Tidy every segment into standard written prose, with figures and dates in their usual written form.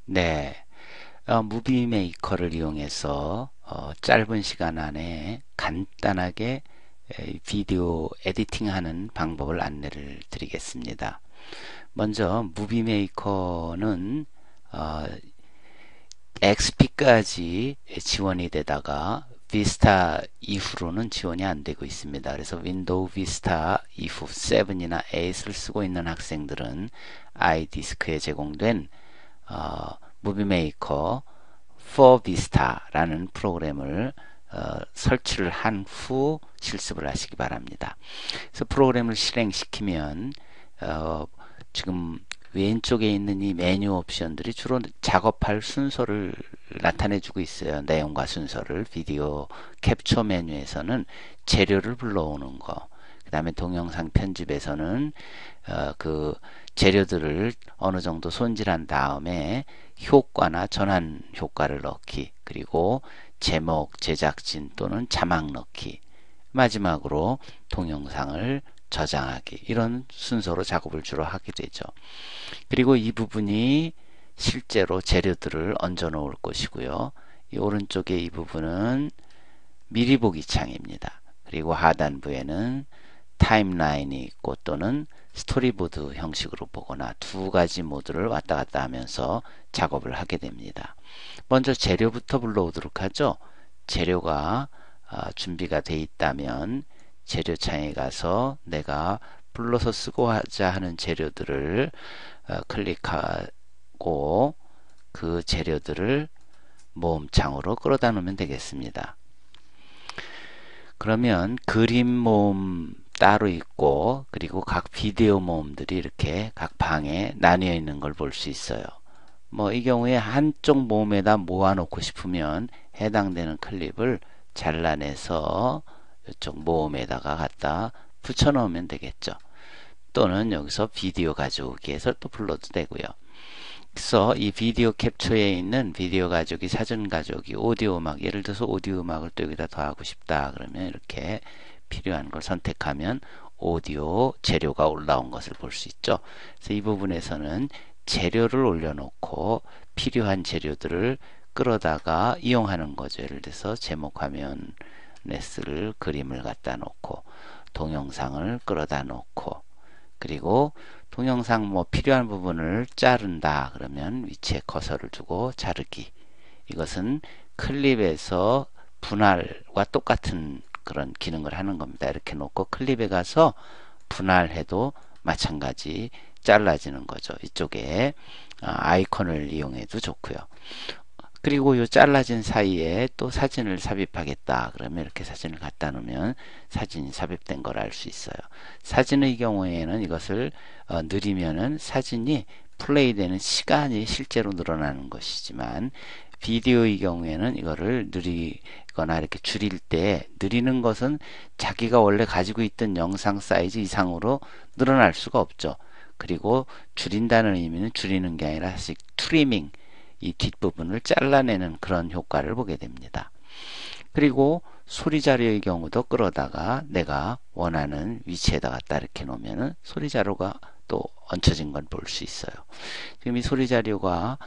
네, 무비 메이커를 이용해서 짧은 시간 안에 간단하게 비디오 에디팅하는 방법을 안내를 드리겠습니다. 먼저 무비 메이커는 XP까지 지원이 되다가 비스타 이후로는 지원이 안 되고 있습니다. 그래서 윈도우 비스타 이후 7이나 8을 쓰고 있는 학생들은 아이디스크에 제공된 무비메이커 for Vista라는 프로그램을 설치를 한 후 실습을 하시기 바랍니다. 그래서 프로그램을 실행시키면 지금 왼쪽에 있는 이 메뉴 옵션들이 주로 작업할 순서를 나타내주고 있어요. 내용과 순서를. 비디오 캡처 메뉴에서는 재료를 불러오는 거, 그 다음에 동영상 편집에서는 그 재료들을 어느 정도 손질한 다음에 효과나 전환 효과를 넣기, 그리고 제목, 제작진 또는 자막 넣기, 마지막으로 동영상을 저장하기, 이런 순서로 작업을 주로 하게 되죠. 그리고 이 부분이 실제로 재료들을 얹어 놓을 것이고요. 이 오른쪽에 이 부분은 미리 보기 창입니다. 그리고 하단부에는 타임라인이 있고 또는 스토리보드 형식으로 보거나 두 가지 모드를 왔다 갔다 하면서 작업을 하게 됩니다. 먼저 재료부터 불러오도록 하죠. 재료가 준비가 돼 있다면 재료창에 가서 내가 불러서 쓰고자 하는 재료들을 클릭하고 그 재료들을 모음창으로 끌어다 놓으면 되겠습니다. 그러면 그림 모음 따로 있고, 그리고 각 비디오 모음들이 이렇게 각 방에 나뉘어 있는 걸 볼 수 있어요. 뭐 이 경우에 한쪽 모음에다 모아놓고 싶으면 해당되는 클립을 잘라내서 이쪽 모음에다가 갖다 붙여 넣으면 되겠죠. 또는 여기서 비디오 가져오기에서 또 불러도 되고요. 그래서 이 비디오 캡처에 있는 비디오 가져오기, 사진 가져오기, 오디오 음악, 예를 들어서 오디오 음악을 또 여기다 더하고 싶다 그러면 이렇게 필요한 걸 선택하면 오디오 재료가 올라온 것을 볼 수 있죠. 그래서 이 부분에서는 재료를 올려놓고 필요한 재료들을 끌어다가 이용하는 거죠. 예를 들어서 제목 화면에 쓸 그림을 갖다 놓고 동영상을 끌어다 놓고, 그리고 동영상 뭐 필요한 부분을 자른다 그러면 위치에 커서를 두고 자르기, 이것은 클립에서 분할과 똑같은 그런 기능을 하는 겁니다. 이렇게 놓고 클립에 가서 분할해도 마찬가지 잘라지는 거죠. 이쪽에 아이콘을 이용해도 좋고요. 그리고 이 잘라진 사이에 또 사진을 삽입하겠다 그러면 이렇게 사진을 갖다 놓으면 사진이 삽입된 걸 알 수 있어요. 사진의 경우에는 이것을 느리면은 사진이 플레이되는 시간이 실제로 늘어나는 것이지만, 비디오의 경우에는 이거를 느리거나 이렇게 줄일 때 느리는 것은 자기가 원래 가지고 있던 영상 사이즈 이상으로 늘어날 수가 없죠. 그리고 줄인다는 의미는 줄이는 게 아니라 사실 트리밍, 이 뒷부분을 잘라내는 그런 효과를 보게 됩니다. 그리고 소리 자료의 경우도 끌어다가 내가 원하는 위치에다 갖다 이렇게 놓으면 소리 자료가 또 얹혀진 건 볼 수 있어요. 지금 이 소리 자료가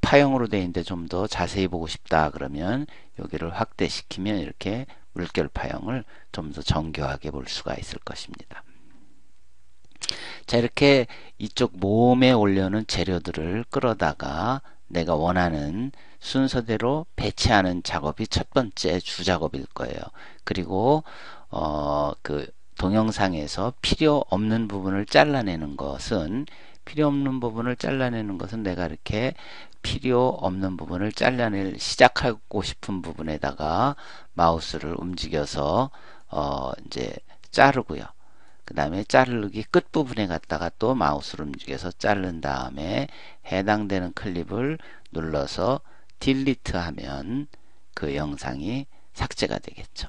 파형으로 되어 있는데 좀 더 자세히 보고 싶다 그러면 여기를 확대시키면 이렇게 물결 파형을 좀 더 정교하게 볼 수가 있을 것입니다. 자, 이렇게 이쪽 모음에 올려놓은 재료들을 끌어다가 내가 원하는 순서대로 배치하는 작업이 첫 번째 주 작업일 거예요. 그리고 그 동영상에서 필요 없는 부분을 잘라내는 것은 내가 이렇게 필요 없는 부분을 잘라낼 시작하고 싶은 부분에다가 마우스를 움직여서 이제 자르고요. 그 다음에 자르기 끝부분에 갖다가 또 마우스를 움직여서 자른 다음에 해당되는 클립을 눌러서 딜리트 하면 그 영상이 삭제가 되겠죠.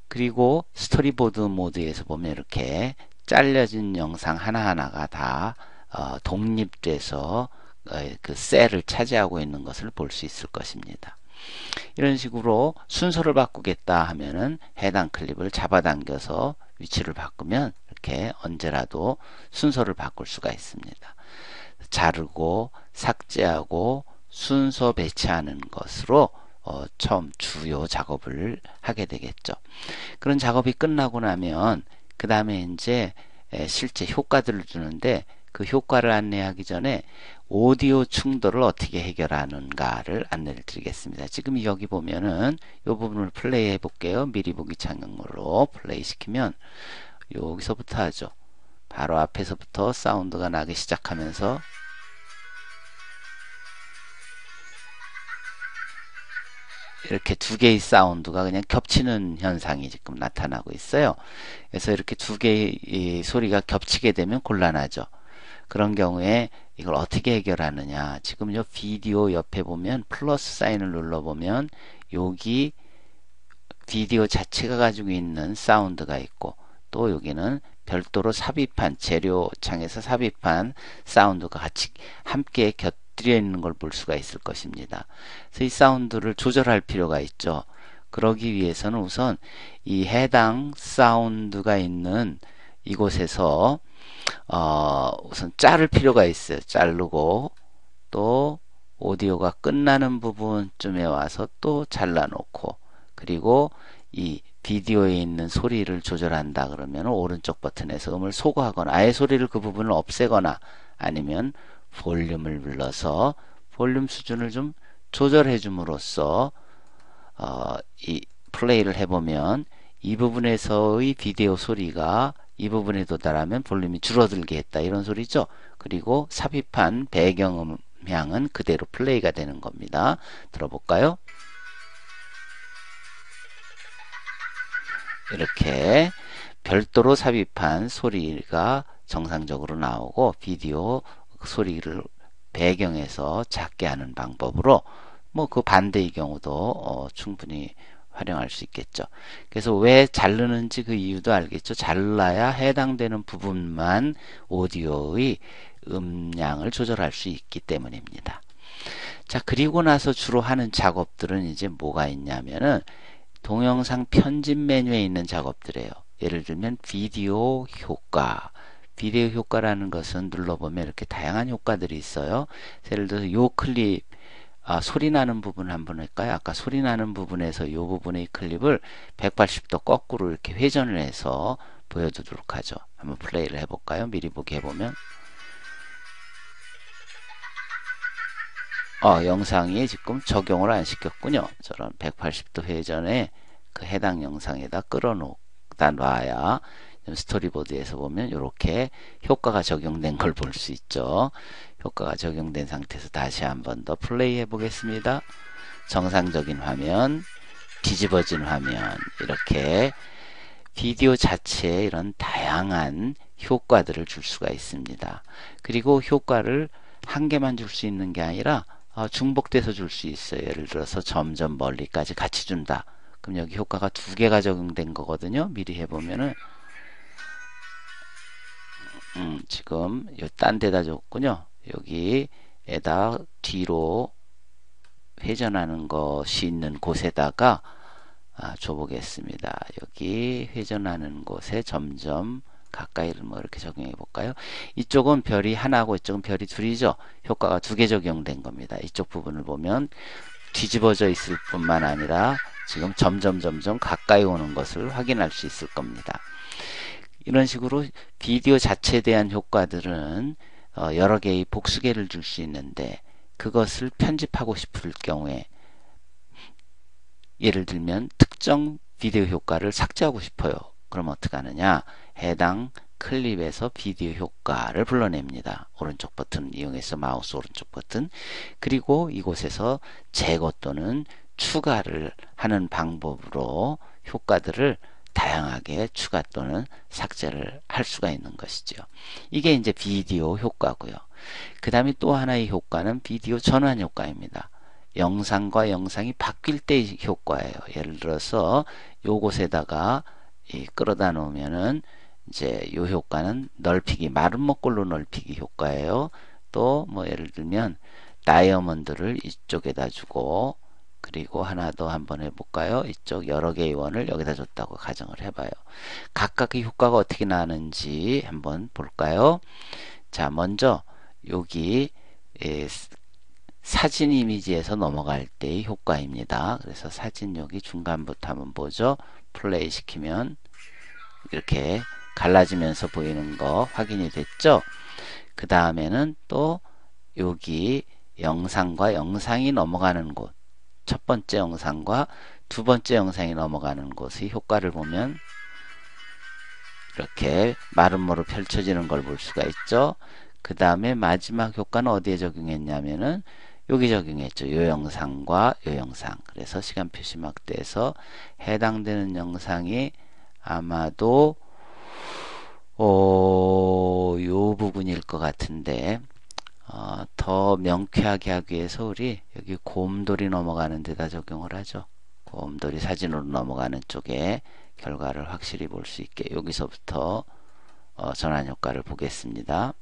그리고 스토리보드 모드에서 보면 이렇게 잘려진 영상 하나하나가 다 독립돼서 그 셀을 차지하고 있는 것을 볼 수 있을 것입니다. 이런 식으로 순서를 바꾸겠다 하면은 해당 클립을 잡아당겨서 위치를 바꾸면 이렇게 언제라도 순서를 바꿀 수가 있습니다. 자르고 삭제하고 순서 배치하는 것으로 처음 주요 작업을 하게 되겠죠. 그런 작업이 끝나고 나면 그 다음에 이제 실제 효과들을 주는데, 그 효과를 안내하기 전에 오디오 충돌을 어떻게 해결하는가를 안내를 드리겠습니다. 지금 여기 보면은 이 부분을 플레이 해 볼게요. 미리 보기 창용으로 플레이 시키면 여기서부터 하죠. 바로 앞에서부터 사운드가 나기 시작하면서 이렇게 두 개의 사운드가 그냥 겹치는 현상이 지금 나타나고 있어요. 그래서 이렇게 두 개의 소리가 겹치게 되면 곤란하죠. 그런 경우에 이걸 어떻게 해결하느냐. 지금 요 비디오 옆에 보면 플러스 사인을 눌러보면 여기 비디오 자체가 가지고 있는 사운드가 있고, 또 여기는 별도로 삽입한 재료창에서 삽입한 사운드가 같이 함께 곁들여 있는 걸 볼 수가 있을 것입니다. 그래서 이 사운드를 조절할 필요가 있죠. 그러기 위해서는 우선 이 해당 사운드가 있는 이곳에서 우선 자를 필요가 있어요. 자르고 또 오디오가 끝나는 부분쯤에 와서 또 잘라놓고, 그리고 이 비디오에 있는 소리를 조절한다 그러면 오른쪽 버튼에서 음을 소거하거나 아예 소리를 그 부분을 없애거나 아니면 볼륨을 눌러서 볼륨 수준을 좀 조절해 줌으로써 이 플레이를 해보면 이 부분에서의 비디오 소리가 이 부분에 도달하면 볼륨이 줄어들게 했다, 이런 소리죠. 그리고 삽입한 배경음향은 그대로 플레이가 되는 겁니다. 들어볼까요? 이렇게 별도로 삽입한 소리가 정상적으로 나오고 비디오 소리를 배경에서 작게 하는 방법으로 뭐 그 반대의 경우도 충분히 활용할 수 있겠죠. 그래서 왜 자르는지 그 이유도 알겠죠. 잘라야 해당되는 부분만 오디오의 음량을 조절할 수 있기 때문입니다. 자, 그리고 나서 주로 하는 작업들은 이제 뭐가 있냐면은 동영상 편집 메뉴에 있는 작업들이에요. 예를 들면 비디오 효과. 비디오 효과라는 것은 눌러보면 이렇게 다양한 효과들이 있어요. 예를 들어서 이 클립 소리 나는 부분 한번 할까요? 아까 소리 나는 부분에서 이 부분의 클립을 180도 거꾸로 이렇게 회전을 해서 보여주도록 하죠. 한번 플레이를 해볼까요? 미리 보기 해보면 영상이 지금 적용을 안 시켰군요. 저런 180도 회전에 그 해당 영상에다 끌어놓다 놔야 스토리보드에서 보면 이렇게 효과가 적용된 걸 볼 수 있죠. 효과가 적용된 상태에서 다시 한번 더 플레이 해 보겠습니다. 정상적인 화면, 뒤집어진 화면, 이렇게 비디오 자체에 이런 다양한 효과들을 줄 수가 있습니다. 그리고 효과를 한 개만 줄 수 있는 게 아니라 중복돼서 줄 수 있어요. 예를 들어서 점점 멀리까지 같이 준다. 그럼 여기 효과가 두 개가 적용된 거거든요. 미리 해보면은 지금 딴 데다 줬군요. 여기에다 뒤로 회전하는 것이 있는 곳에다가 줘보겠습니다. 여기 회전하는 곳에 점점 가까이를 뭐 이렇게 적용해 볼까요? 이쪽은 별이 하나고 이쪽은 별이 둘이죠. 효과가 두 개 적용된 겁니다. 이쪽 부분을 보면 뒤집어져 있을 뿐만 아니라 지금 점점 가까이 오는 것을 확인할 수 있을 겁니다. 이런 식으로 비디오 자체에 대한 효과들은 여러 개의 복수계를 줄 수 있는데, 그것을 편집하고 싶을 경우에 예를 들면 특정 비디오 효과를 삭제하고 싶어요. 그럼 어떻게 하느냐? 해당 클립에서 비디오 효과를 불러냅니다. 오른쪽 버튼 이용해서 마우스 오른쪽 버튼, 그리고 이곳에서 제거 또는 추가를 하는 방법으로 효과들을 다양하게 추가 또는 삭제를 할 수가 있는 것이죠. 이게 이제 비디오 효과고요. 그 다음에 또 하나의 효과는 비디오 전환 효과입니다. 영상과 영상이 바뀔 때의 효과예요. 예를 들어서 요곳에다가 끌어다 놓으면은 이제 요 효과는 넓히기, 마른 목골로 넓히기 효과예요. 또 뭐 예를 들면 다이아몬드를 이쪽에다 주고, 그리고 하나 더 한번 해볼까요? 이쪽 여러 개의 원을 여기다 줬다고 가정을 해봐요. 각각의 효과가 어떻게 나는지 한번 볼까요? 자, 먼저 여기 예, 사진 이미지에서 넘어갈 때의 효과입니다. 그래서 사진 여기 중간부터 한번 보죠. 플레이 시키면 이렇게 갈라지면서 보이는 거 확인이 됐죠? 그 다음에는 또 여기 영상과 영상이 넘어가는 곳, 첫 번째 영상과 두 번째 영상이 넘어가는 곳의 효과를 보면 이렇게 마름모로 펼쳐지는 걸 볼 수가 있죠. 그 다음에 마지막 효과는 어디에 적용했냐면은 여기 적용했죠. 요 영상과 요 영상. 그래서 시간 표시막대에서 해당되는 영상이 아마도 요 부분일 것 같은데 더 명쾌하게 하기 위해서 우리 여기 곰돌이 넘어가는 데다 적용을 하죠. 곰돌이 사진으로 넘어가는 쪽에 결과를 확실히 볼 수 있게 여기서부터 전환 효과를 보겠습니다.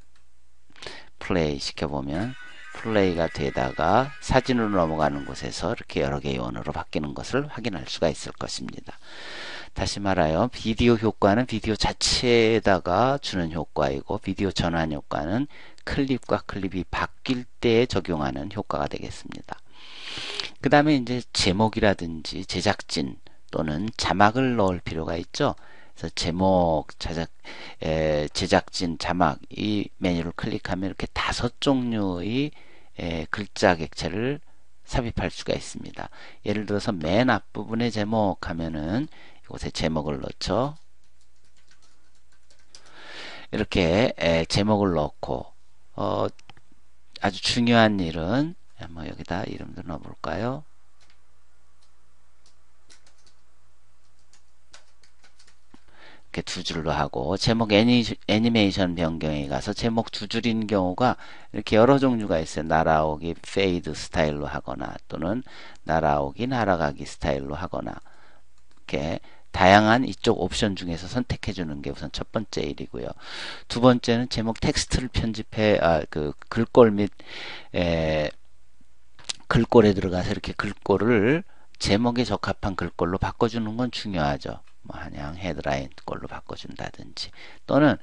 플레이 시켜보면 플레이가 되다가 사진으로 넘어가는 곳에서 이렇게 여러 개의 원으로 바뀌는 것을 확인할 수가 있을 것입니다. 다시 말하여 비디오 효과는 비디오 자체에다가 주는 효과이고 비디오 전환 효과는 클립과 클립이 바뀔 때 적용하는 효과가 되겠습니다. 그 다음에 이제 제목이라든지 제작진 또는 자막을 넣을 필요가 있죠. 그래서 제목, 제작진, 자막 이 메뉴를 클릭하면 이렇게 5종류의 글자 객체를 삽입할 수가 있습니다. 예를 들어서 맨 앞부분에 제목 하면은 이곳에 제목을 넣죠. 이렇게 제목을 넣고 아주 중요한 일은 한번 여기다 이름도 넣어볼까요? 이렇게 두 줄로 하고 제목 애니메이션 변경에 가서 제목 두 줄인 경우가 이렇게 여러 종류가 있어요. 날아오기 페이드 스타일로 하거나 또는 날아오기 날아가기 스타일로 하거나 이렇게 다양한 이쪽 옵션 중에서 선택해 주는 게 우선 첫 번째 일이고요. 두 번째는 제목 텍스트를 편집해 그 글꼴 및 글꼴에 들어가서 이렇게 글꼴을 제목에 적합한 글꼴로 바꿔주는 건 중요하죠. 뭐 한양 헤드라인 걸로 바꿔준다든지 또는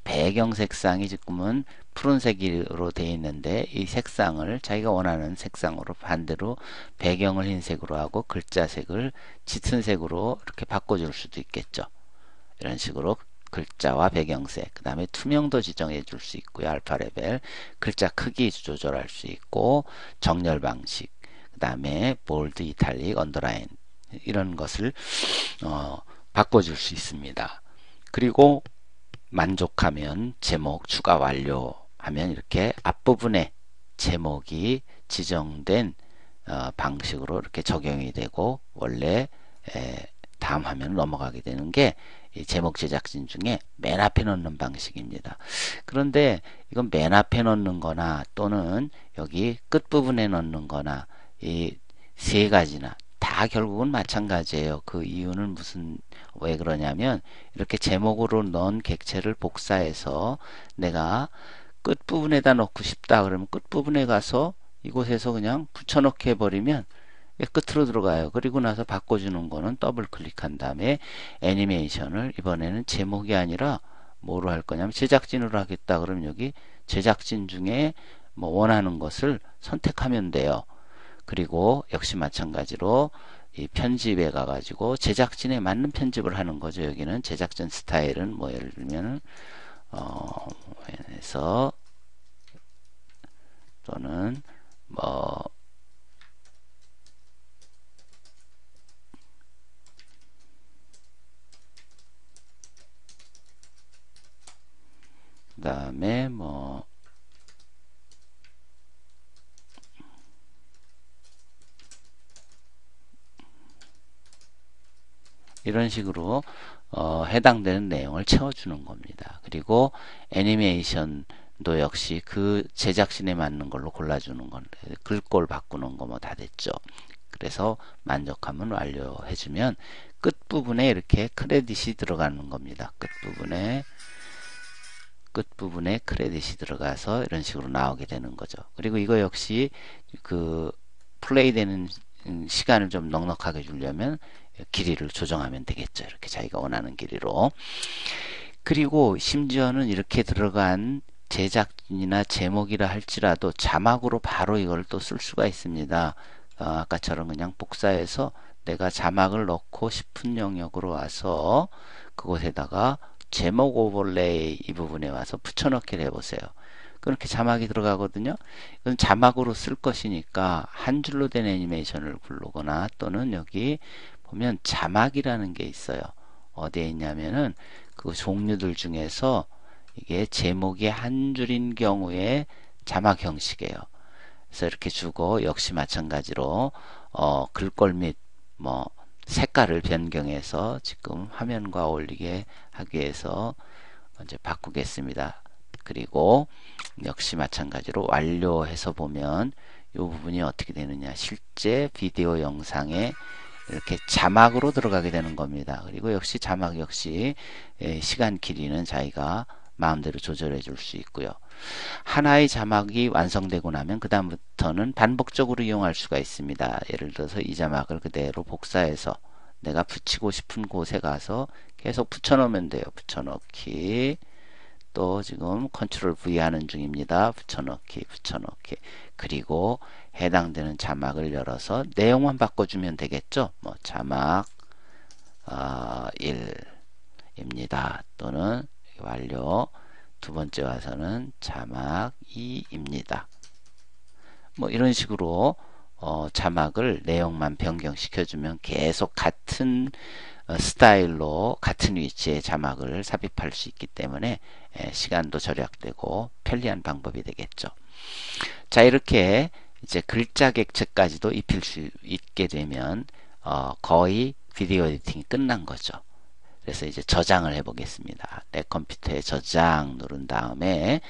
배경 색상이 지금은 푸른색으로 되어 있는데 이 색상을 자기가 원하는 색상으로 반대로 배경을 흰색으로 하고 글자색을 짙은 색으로 이렇게 바꿔줄 수도 있겠죠. 이런 식으로 글자와 배경색, 그 다음에 투명도 지정해 줄 수 있고요. 알파 레벨, 글자 크기 조절할 수 있고 정렬 방식, 그 다음에 볼드, 이탈릭, 언더라인 이런 것을 바꿔줄 수 있습니다. 그리고 만족하면 제목 추가 완료 하면 이렇게 앞부분에 제목이 지정된 방식으로 이렇게 적용이 되고 원래 다음 화면 넘어가게 되는 게 이 제목 제작진 중에 맨 앞에 넣는 방식입니다. 그런데 이건 맨 앞에 넣는 거나 또는 여기 끝부분에 넣는 거나 이 세 가지나 다 결국은 마찬가지예요. 그 이유는 왜 그러냐면 이렇게 제목으로 넣은 객체를 복사해서 내가 끝부분에다 넣고 싶다 그러면 끝부분에 가서 이곳에서 그냥 붙여넣기 해버리면 끝으로 들어가요. 그리고 나서 바꿔주는 거는 더블 클릭한 다음에 애니메이션을 이번에는 제목이 아니라 뭐로 할 거냐면 제작진으로 하겠다 그러면 여기 제작진 중에 뭐 원하는 것을 선택하면 돼요. 그리고 역시 마찬가지로 이 편집에 가가지고 제작진에 맞는 편집을 하는 거죠. 여기는 제작진 스타일은 뭐 예를 들면 해서 또는 뭐 그 다음에 뭐 이런 식으로 해당되는 내용을 채워주는 겁니다. 그리고 애니메이션도 역시 그 제작진에 맞는 걸로 골라주는 건데 글꼴 바꾸는 거 뭐 다 됐죠. 그래서 만족하면 완료해주면 끝부분에 이렇게 크레딧이 들어가는 겁니다. 끝부분에 크레딧이 들어가서 이런 식으로 나오게 되는 거죠. 그리고 이거 역시 그 플레이 되는 시간을 좀 넉넉하게 주려면 길이를 조정하면 되겠죠. 이렇게 자기가 원하는 길이로. 그리고 심지어는 이렇게 들어간 제작이나 제목이라 할지라도 자막으로 바로 이걸 또 쓸 수가 있습니다. 아까처럼 그냥 복사해서 내가 자막을 넣고 싶은 영역으로 와서 그곳에다가 제목 오버레이 이 부분에 와서 붙여넣기를 해보세요. 그렇게 자막이 들어가거든요. 이건 자막으로 쓸 것이니까 한 줄로 된 애니메이션을 부르거나 또는 여기 보면 자막이라는 게 있어요. 어디에 있냐면은 그 종류들 중에서 이게 제목이 한 줄인 경우에 자막 형식이에요. 그래서 이렇게 주고 역시 마찬가지로 글꼴 및 뭐 색깔을 변경해서 지금 화면과 어울리게 하기 위해서 먼저 바꾸겠습니다. 그리고 역시 마찬가지로 완료해서 보면 이 부분이 어떻게 되느냐, 실제 비디오 영상에 이렇게 자막으로 들어가게 되는 겁니다. 그리고 역시 자막 역시 시간 길이는 자기가 마음대로 조절해 줄 수 있고요. 하나의 자막이 완성되고 나면 그 다음부터는 반복적으로 이용할 수가 있습니다. 예를 들어서 이 자막을 그대로 복사해서 내가 붙이고 싶은 곳에 가서 계속 붙여넣으면 돼요. 붙여넣기. 또 지금 컨트롤 V 하는 중입니다. 붙여넣기, 붙여넣기. 그리고 해당되는 자막을 열어서 내용만 바꿔주면 되겠죠. 뭐 자막 1입니다. 또는 완료. 두 번째 와서는 자막 2입니다. 뭐 이런 식으로 자막을 내용만 변경시켜주면 계속 같은 스타일로 같은 위치에 자막을 삽입할 수 있기 때문에 시간도 절약되고 편리한 방법이 되겠죠. 자, 이렇게 이제 글자 객체까지도 입힐 수 있게 되면 거의 비디오 에디팅이 끝난 거죠. 그래서 이제 저장을 해 보겠습니다. 내 컴퓨터에 저장 누른 다음에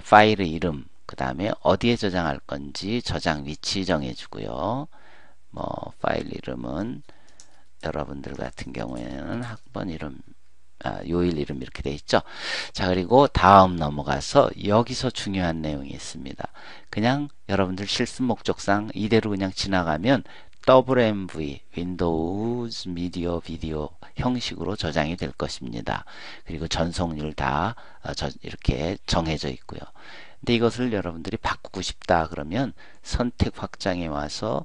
파일의 이름, 그 다음에 어디에 저장할 건지 저장 위치 정해 주고요. 뭐 파일 이름은 여러분들 같은 경우에는 학번 이름, 요일 이름 이렇게 돼 있죠. 자, 그리고 다음 넘어가서 여기서 중요한 내용이 있습니다. 그냥 여러분들 실습 목적상 이대로 그냥 지나가면 WMV, 윈도우즈 미디어 비디오 형식으로 저장이 될 것입니다. 그리고 전송률 다 이렇게 정해져 있고요. 근데 이것을 여러분들이 바꾸고 싶다 그러면 선택 확장에 와서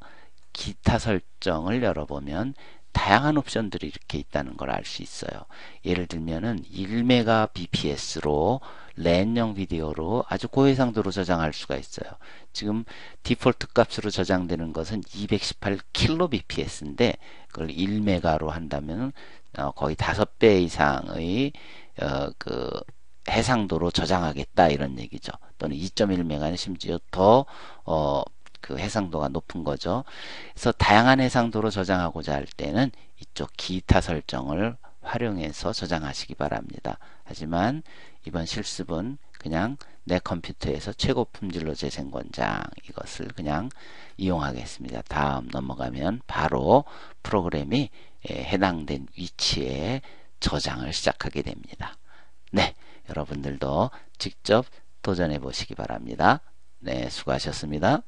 기타 설정을 열어보면 다양한 옵션들이 이렇게 있다는 걸 알 수 있어요. 예를 들면은 1Mbps로 랜형 비디오로 아주 고해상도로 저장할 수가 있어요. 지금 디폴트 값으로 저장되는 것은 218kbps인데 그걸 1메가로 한다면 거의 5배 이상의 그 해상도로 저장하겠다 이런 얘기죠. 또는 2.1메가는 심지어 더 그 해상도가 높은 거죠. 그래서 다양한 해상도로 저장하고자 할 때는 이쪽 기타 설정을 활용해서 저장하시기 바랍니다. 하지만 이번 실습은 그냥 내 컴퓨터에서 최고 품질로 재생 권장 이것을 그냥 이용하겠습니다. 다음 넘어가면 바로 프로그램이 해당된 위치에 저장을 시작하게 됩니다. 네, 여러분들도 직접 도전해 보시기 바랍니다. 네, 수고하셨습니다.